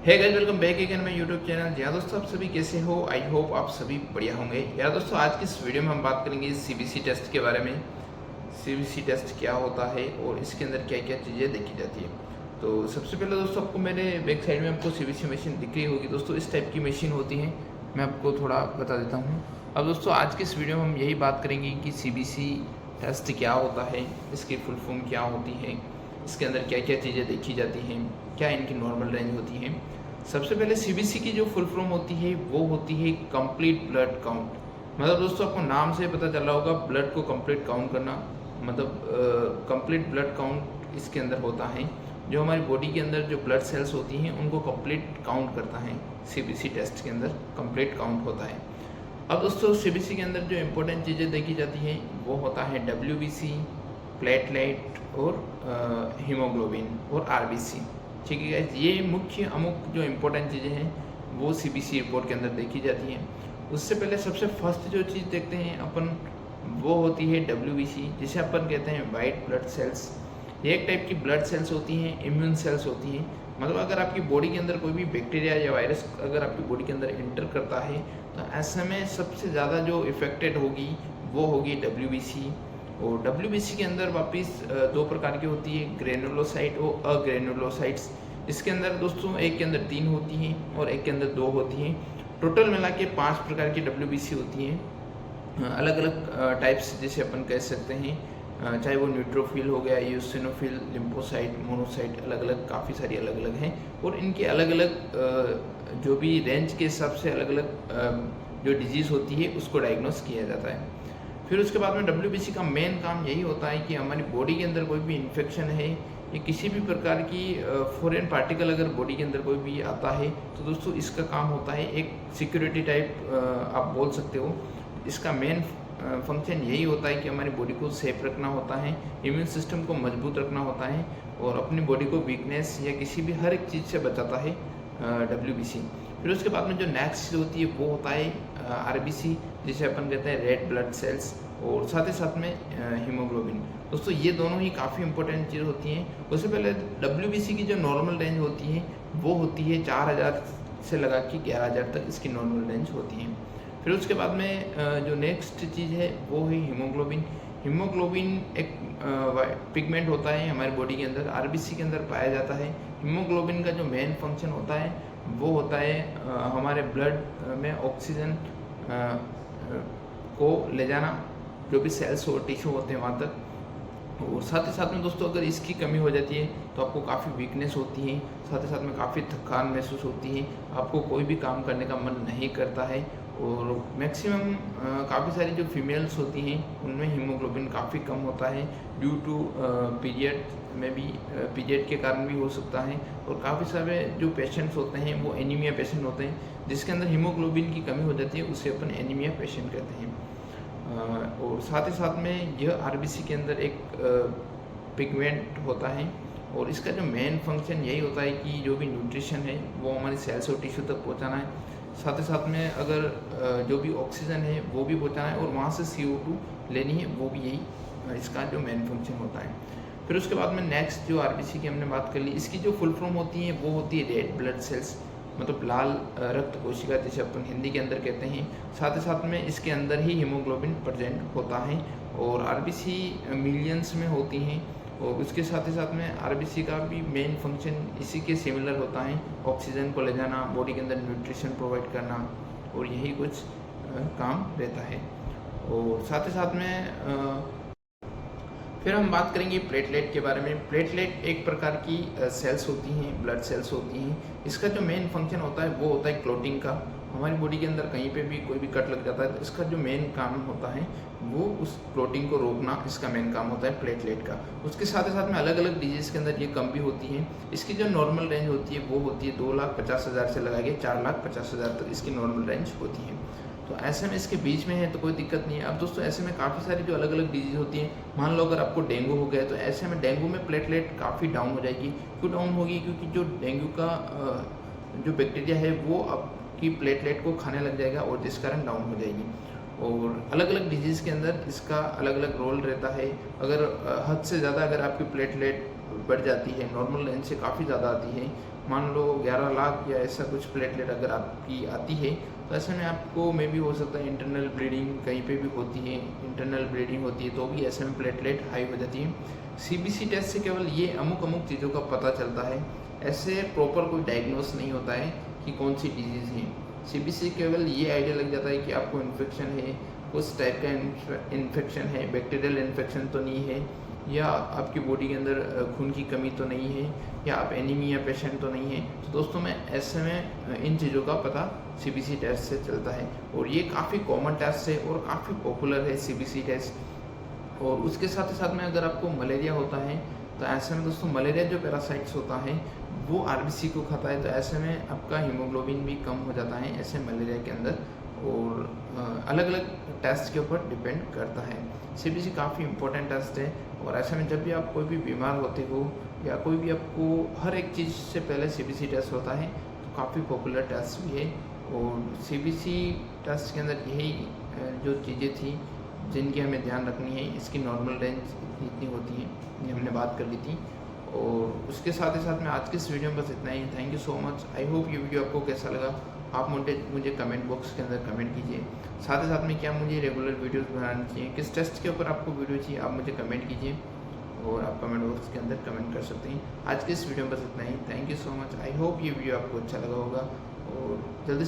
Hey guys, welcome back again my YouTube channel. यार दोस्तों, आप सभी कैसे हो? आई होप आप सभी बढ़िया होंगे। यार दोस्तों, आज की इस वीडियो में हम बात करेंगे सीबीसी टेस्ट के बारे में। सीबीसी टेस्ट क्या होता है और इसके अंदर क्या क्या चीज़ें देखी जाती है। तो सबसे पहले दोस्तों, आपको मेरे बैक साइड में आपको सीबीसी मशीन दिख रही होगी। दोस्तों, इस टाइप की मशीन होती है। मैं आपको थोड़ा बता देता हूँ। अब दोस्तों, आज की इस वीडियो में हम यही बात करेंगे कि सीबीसी टेस्ट क्या होता है, इसकी फुल फॉर्म क्या होती है, इसके अंदर क्या क्या चीज़ें देखी जाती हैं, क्या इनकी नॉर्मल रेंज होती है। सबसे पहले सीबीसी की जो फुल फॉर्म होती है वो होती है कंप्लीट ब्लड काउंट। मतलब दोस्तों, आपको नाम से पता चल रहा होगा, ब्लड को कंप्लीट काउंट करना। मतलब कंप्लीट ब्लड काउंट इसके अंदर होता है। जो हमारी बॉडी के अंदर जो ब्लड सेल्स होती हैं उनको कंप्लीट काउंट करता है। सीबीसी टेस्ट के अंदर कंप्लीट काउंट होता है। अब दोस्तों, सीबीसी के अंदर जो इम्पोर्टेंट चीज़ें देखी जाती हैं वो होता है डब्ल्यूबीसी, प्लेटलेट और हीमोग्लोबिन और आरबीसी। ठीक है गाइस, ये मुख्य अमुक जो इम्पोर्टेंट चीज़ें हैं वो सीबीसी रिपोर्ट के अंदर देखी जाती हैं। उससे पहले सबसे फर्स्ट जो चीज़ देखते हैं अपन, वो होती है डब्ल्यूबीसी, जिसे अपन कहते हैं वाइट ब्लड सेल्स। ये एक टाइप की ब्लड सेल्स होती हैं, इम्यून सेल्स होती हैं। मतलब अगर आपकी बॉडी के अंदर कोई भी बैक्टीरिया या वायरस अगर आपकी बॉडी के अंदर इंटर करता है तो ऐसे में सबसे ज़्यादा जो इफेक्टेड होगी वो होगी डब्ल्यूबीसी। और डब्ल्यूबीसी के अंदर वापस दो प्रकार की होती है, ग्रेनुलोसाइट और अग्रेनुलोसाइट्स। इसके अंदर दोस्तों एक के अंदर 3 होती हैं और एक के अंदर 2 होती हैं। टोटल मिला के 5 प्रकार की डब्ल्यूबीसी होती हैं। अलग अलग टाइप्स जिसे अपन कह सकते हैं, चाहे वो न्यूट्रोफिल हो गया, यूसिनोफिल, लिम्फोसाइट, मोनोसाइट, अलग अलग काफ़ी सारी अलग अलग हैं। और इनके अलग अलग जो भी रेंज के हिसाब से अलग अलग जो डिजीज़ होती है उसको डायग्नोस किया जाता है। फिर उसके बाद में डब्ल्यूबीसी का मेन काम यही होता है कि हमारी बॉडी के अंदर कोई भी इन्फेक्शन है या किसी भी प्रकार की फॉरेन पार्टिकल अगर बॉडी के अंदर कोई भी आता है तो दोस्तों इसका काम होता है एक सिक्योरिटी टाइप आप बोल सकते हो। इसका मेन फंक्शन यही होता है कि हमारी बॉडी को सेफ रखना होता है, इम्यून सिस्टम को मजबूत रखना होता है और अपनी बॉडी को वीकनेस या किसी भी हर एक चीज़ से बचाता है डब्ल्यूबीसी। फिर उसके बाद में जो नेक्स्ट चीज़ होती है वो होता है आरबीसी, जिसे अपन कहते हैं रेड ब्लड सेल्स, और साथ ही साथ में हीमोग्लोबिन। दोस्तों, ये दोनों ही काफ़ी इंपॉर्टेंट चीज़ होती हैं। उससे पहले डब्ल्यूबीसी की जो नॉर्मल रेंज होती है वो होती है 4000 से लगा के 11000 तक इसकी नॉर्मल रेंज होती है। फिर उसके बाद में जो नेक्स्ट चीज़ है वो है हीमोग्लोबिन। हीमोग्लोबिन एक पिगमेंट होता है हमारी बॉडी के अंदर, आरबीसी के अंदर पाया जाता है। हीमोग्लोबिन का जो मेन फंक्शन होता है वो होता है हमारे ब्लड में ऑक्सीजन को ले जाना, जो भी सेल्स और टिश्यू होते हैं वहाँ तक। और साथ ही साथ में दोस्तों, अगर इसकी कमी हो जाती है तो आपको काफ़ी वीकनेस होती है, साथ ही साथ में काफ़ी थकान महसूस होती है, आपको कोई भी काम करने का मन नहीं करता है। और मैक्सिमम काफ़ी सारी जो फीमेल्स होती हैं उनमें हीमोग्लोबिन काफ़ी कम होता है ड्यू टू पीरियड में भी, पीरियड के कारण भी हो सकता है। और काफ़ी सारे जो पेशेंट्स होते हैं वो एनीमिया पेशेंट होते हैं, जिसके अंदर हीमोग्लोबिन की कमी हो जाती है, उसे अपन एनीमिया पेशेंट कहते हैं। और साथ ही साथ में यह आरबीसी के अंदर एक पिगमेंट होता है और इसका जो मेन फंक्शन यही होता है कि जो भी न्यूट्रिशन है वो हमारी सेल्स और टिश्यू तक पहुंचाना है। साथ ही साथ में अगर जो भी ऑक्सीजन है वो भी पहुंचाना है और वहाँ से CO2 लेनी है, वो भी यही इसका जो मेन फंक्शन होता है। फिर उसके बाद में नेक्स्ट जो आरबीसी की हमने बात कर ली, इसकी जो फुल फॉर्म होती है वो होती है रेड ब्लड सेल्स, मतलब लाल रक्त कोशिका जिसे अपन हिंदी के अंदर कहते हैं। साथ ही साथ में इसके अंदर ही हीमोग्लोबिन प्रेजेंट होता है और आरबीसी मिलियंस में होती हैं। और उसके साथ ही साथ में आरबीसी का भी मेन फंक्शन इसी के सिमिलर होता है, ऑक्सीजन को ले जाना, बॉडी के अंदर न्यूट्रिशन प्रोवाइड करना, और यही कुछ काम रहता है। और साथ ही साथ में फिर हम बात करेंगे प्लेटलेट के बारे में। प्लेटलेट एक प्रकार की सेल्स होती हैं, ब्लड सेल्स होती हैं। इसका जो मेन फंक्शन होता है वो होता है क्लोटिंग का। हमारी बॉडी के अंदर कहीं पे भी कोई भी कट लग जाता है तो इसका जो मेन काम होता है वो उस क्लोटिंग को रोकना, इसका मेन काम होता है प्लेटलेट का। उसके साथ ही साथ में अलग अलग डिजीज़ के अंदर ये कम भी होती हैं। इसकी जो नॉर्मल रेंज होती है वो होती है 2,50,000 से लगा के 4,50,000 तक इसकी नॉर्मल रेंज होती है। तो ऐसे में इसके बीच में है तो कोई दिक्कत नहीं है। अब दोस्तों, ऐसे में काफ़ी सारी जो अलग अलग डिजीज़ होती हैं, मान लो अगर आपको डेंगू हो गया तो ऐसे में डेंगू में प्लेटलेट काफ़ी डाउन हो जाएगी। क्यों डाउन होगी? क्योंकि जो डेंगू का जो बैक्टीरिया है वो आपकी प्लेटलेट को खाने लग जाएगा और जिस कारण डाउन हो जाएगी। और अलग अलग डिजीज़ के अंदर इसका अलग अलग रोल रहता है। अगर हद से ज़्यादा अगर आपकी प्लेटलेट बढ़ जाती है, नॉर्मल रेंज से काफ़ी ज़्यादा आती है, मान लो 11 लाख या ऐसा कुछ प्लेटलेट अगर आपकी आती है, तो ऐसे में आपको मे भी हो सकता है इंटरनल ब्लीडिंग कहीं पे भी होती है, इंटरनल ब्लीडिंग होती है तो भी ऐसे में प्लेटलेट हाई हो जाती है। सीबीसी टेस्ट से केवल ये अमुक चीज़ों का पता चलता है, ऐसे प्रॉपर कोई डायग्नोस नहीं होता है कि कौन सी डिजीज़ है। सीबीसी केवल ये आइडिया लग जाता है कि आपको इन्फेक्शन है, उस टाइप का इन्फेक्शन है, बैक्टीरियल इन्फेक्शन तो नहीं है, या आपकी बॉडी के अंदर खून की कमी तो नहीं है, या आप एनीमिया पेशेंट तो नहीं है। तो दोस्तों मैं ऐसे में इन चीज़ों का पता सीबीसी टेस्ट से चलता है, और ये काफ़ी कॉमन टेस्ट है और काफ़ी पॉपुलर है सीबीसी टेस्ट। और उसके साथ ही साथ में अगर आपको मलेरिया होता है, तो ऐसे में दोस्तों मलेरिया जो पैरासाइट्स होता है वो आरबीसी को खाता है, तो ऐसे में आपका हीमोग्लोबिन भी कम हो जाता है ऐसे मलेरिया के अंदर। और अलग अलग टेस्ट के ऊपर डिपेंड करता है। सीबीसी काफ़ी इंपॉर्टेंट टेस्ट है, और ऐसे में जब भी आप कोई भी बीमार होते हो या कोई भी आपको हर एक चीज़ से पहले सीबीसी टेस्ट होता है, तो काफ़ी पॉपुलर टेस्ट भी है। और सीबीसी टेस्ट के अंदर यही जो चीज़ें थी जिनकी हमें ध्यान रखनी है, इसकी नॉर्मल रेंज इतनी होती है, ये हमने बात कर ली थी। और उसके साथ ही साथ में आज के इस वीडियो में बस इतना ही। Thank you so much. I hope ये वीडियो आपको कैसा लगा, आप मुझे कमेंट बॉक्स के अंदर कमेंट कीजिए। साथ ही साथ में क्या मुझे रेगुलर वीडियोस बनानी चाहिए, किस टेस्ट के ऊपर आपको वीडियो चाहिए, आप मुझे कमेंट कीजिए, और आप कमेंट बॉक्स के अंदर कमेंट कर सकते हैं। आज के इस वीडियो में बस इतना ही। Thank you so much. I hope ये वीडियो आपको अच्छा लगा होगा, और जल्दी